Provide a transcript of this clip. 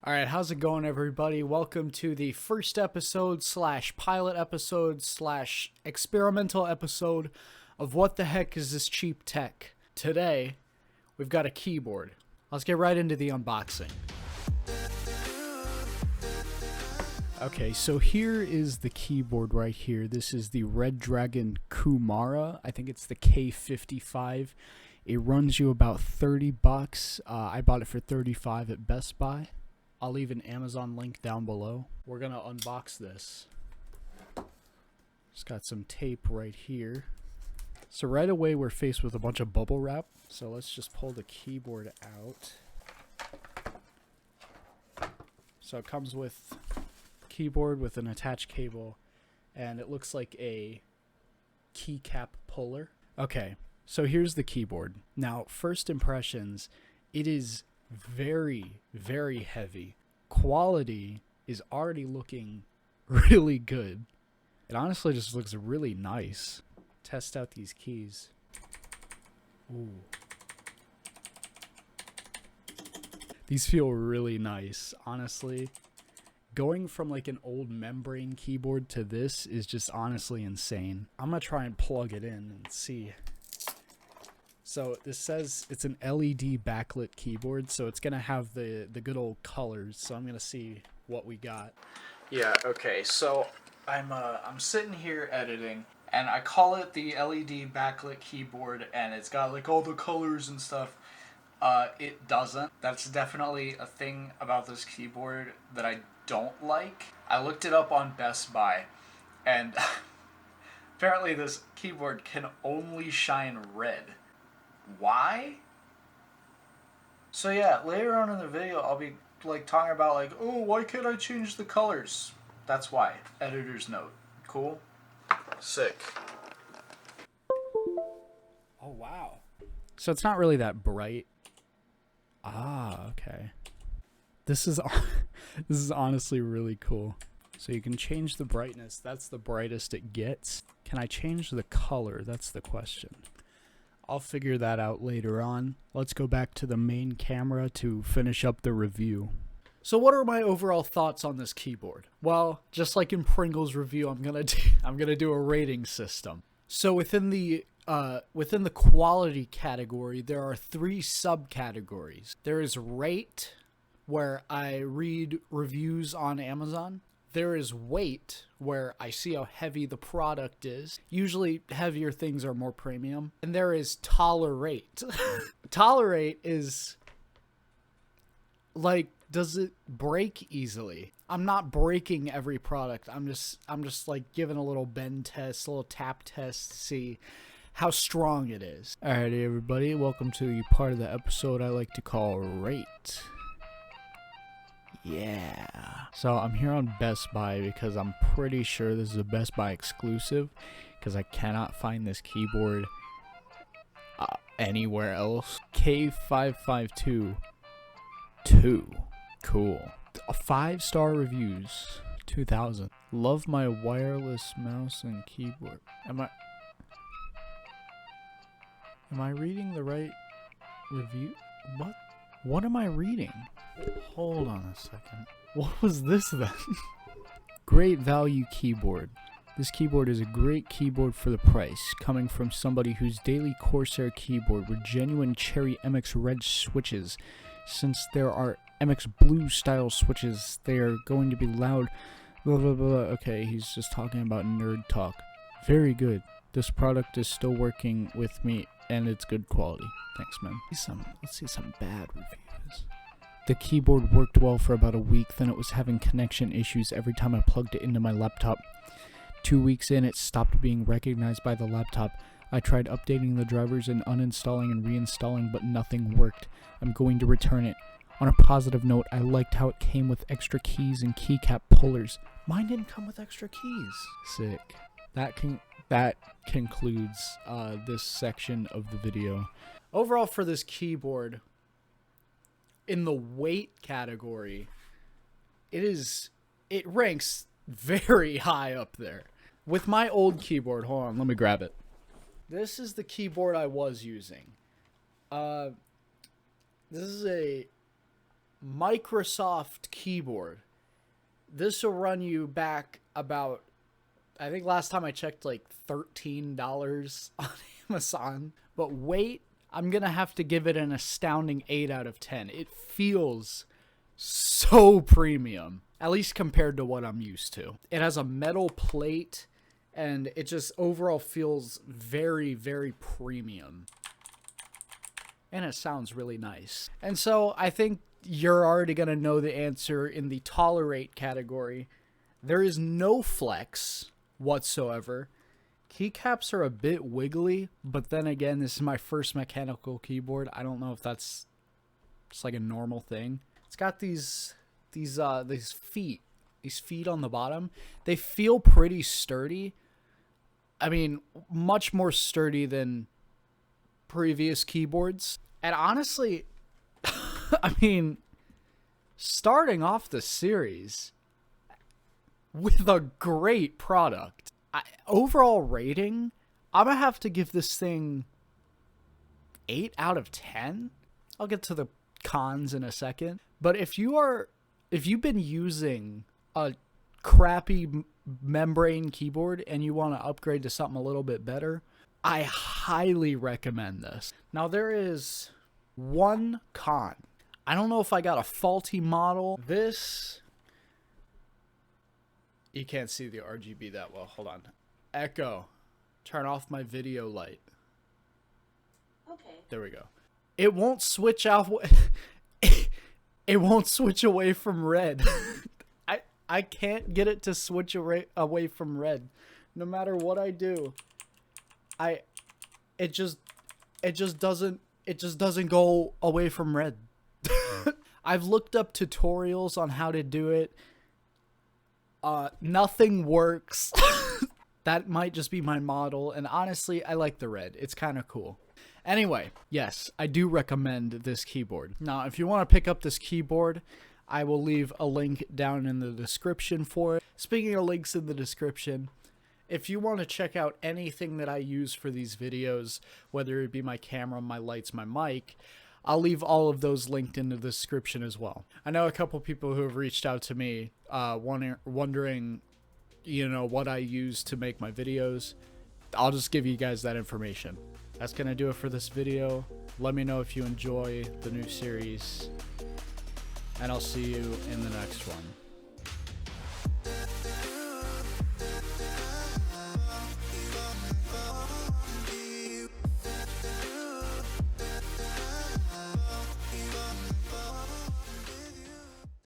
All right, how's it going, everybody? Welcome to the first episode / pilot episode / experimental episode of What the Heck Is This Cheap Tech? Today, we've got a keyboard. Let's get right into the unboxing. Okay, so here is the keyboard right here. This is the Red Dragon Kumara. I think it's the K55. It runs you about 30 bucks. I bought it for 35 at Best Buy. I'll leave an Amazon link down below. We're gonna unbox this. It's got some tape right here. So right away we're faced with a bunch of bubble wrap. So let's just pull the keyboard out. So it comes with keyboard with an attached cable, and it looks like a keycap puller. Okay, so here's the keyboard. Now, first impressions, it is very, very heavy. Quality is already looking really good. It honestly just looks really nice. Test out these keys. Ooh. These feel really nice, honestly. Going from like an old membrane keyboard to this is just honestly insane. I'm gonna try and plug it in and see. So this says it's an LED backlit keyboard, so it's gonna have the good old colors. So I'm gonna see what we got. Yeah. Okay. So I'm sitting here editing, and I call it the LED backlit keyboard, and it's got like all the colors and stuff. It doesn't. That's definitely a thing about this keyboard that I don't like. I looked it up on Best Buy, and apparently this keyboard can only shine red. Why? So yeah, later on in the video I'll be like talking about like, oh, why can't I change the colors? That's why. Editor's note. Cool? Sick. Oh wow. So it's not really that bright. Ah, okay. This is honestly really cool. So you can change the brightness. That's the brightest it gets. Can I change the color? That's the question. I'll figure that out later on. Let's go back to the main camera to finish up the review. So what are my overall thoughts on this keyboard? Well, just like in Pringle's review, I'm gonna do a rating system. So within the quality category, there are 3 subcategories. There is rate, where I read reviews on Amazon. There is weight, where I see how heavy the product is. Usually heavier things are more premium. And there is tolerate. Tolerate is like, does it break easily? I'm not breaking every product. I'm just like giving a little bend test, a little tap test to see how strong it is. Alrighty, everybody, welcome to the part of the episode I like to call rate. Yeah. So I'm here on Best Buy because I'm pretty sure this is a Best Buy exclusive, because I cannot find this keyboard anywhere else. K5522. Cool. 5-star reviews. 2000. Love my wireless mouse and keyboard. Am I reading the right review? What am I reading? Hold on a second. What was this then? Great value keyboard. This keyboard is a great keyboard for the price, coming from somebody whose daily Corsair keyboard were genuine Cherry MX Red switches. Since there are MX Blue style switches, they are going to be loud. Blah blah blah. Okay, he's just talking about nerd talk. Very good. This product is still working with me, and it's good quality. Thanks, man. Let's see some bad reviews. The keyboard worked well for about a week, then it was having connection issues every time I plugged it into my laptop. 2 weeks in, it stopped being recognized by the laptop. I tried updating the drivers and uninstalling and reinstalling, but nothing worked. I'm going to return it. On a positive note, I liked how it came with extra keys and keycap pullers. Mine didn't come with extra keys. Sick. That concludes this section of the video. Overall, for this keyboard, in the weight category, it ranks very high up there. With my old keyboard, hold on, let me grab it. This is the keyboard I was using. This is a Microsoft keyboard. This will run you back about, I think last time I checked, like $13 on Amazon. But wait, I'm going to have to give it an astounding 8 out of 10. It feels so premium, at least compared to what I'm used to. It has a metal plate, and it just overall feels very, very premium. And it sounds really nice. And so I think you're already going to know the answer in the tolerate category. There is no flex whatsoever. Keycaps are a bit wiggly, but then again, this is my first mechanical keyboard. I don't know if that's just like a normal thing. It's got these feet on the bottom. They feel pretty sturdy. I mean, much more sturdy than previous keyboards. And honestly, I mean, starting off the series with a great product. Overall rating, I'm gonna have to give this thing 8 out of 10. I'll get to the cons in a second. But if you've been using a crappy membrane keyboard and you want to upgrade to something a little bit better, I highly recommend this. Now, there is one con. I don't know if I got a faulty model. This, you can't see the RGB that well. Hold on. Echo, turn off my video light. Okay. There we go. It won't switch out. It won't switch away from red. I can't get it to switch away from red. No matter what I do, it just doesn't go away from red. I've looked up tutorials on how to do it. Nothing works. That might just be my model, and honestly, I like the red. It's kind of cool. Anyway, yes, I do recommend this keyboard. Now, if you want to pick up this keyboard, I will leave a link down in the description for it. Speaking of links in the description, if you want to check out anything that I use for these videos, whether it be my camera, my lights, my mic, I'll leave all of those linked in the description as well. I know a couple people who have reached out to me wondering, you know, what I use to make my videos. I'll just give you guys that information. That's gonna do it for this video. Let me know if you enjoy the new series, and I'll see you in the next one.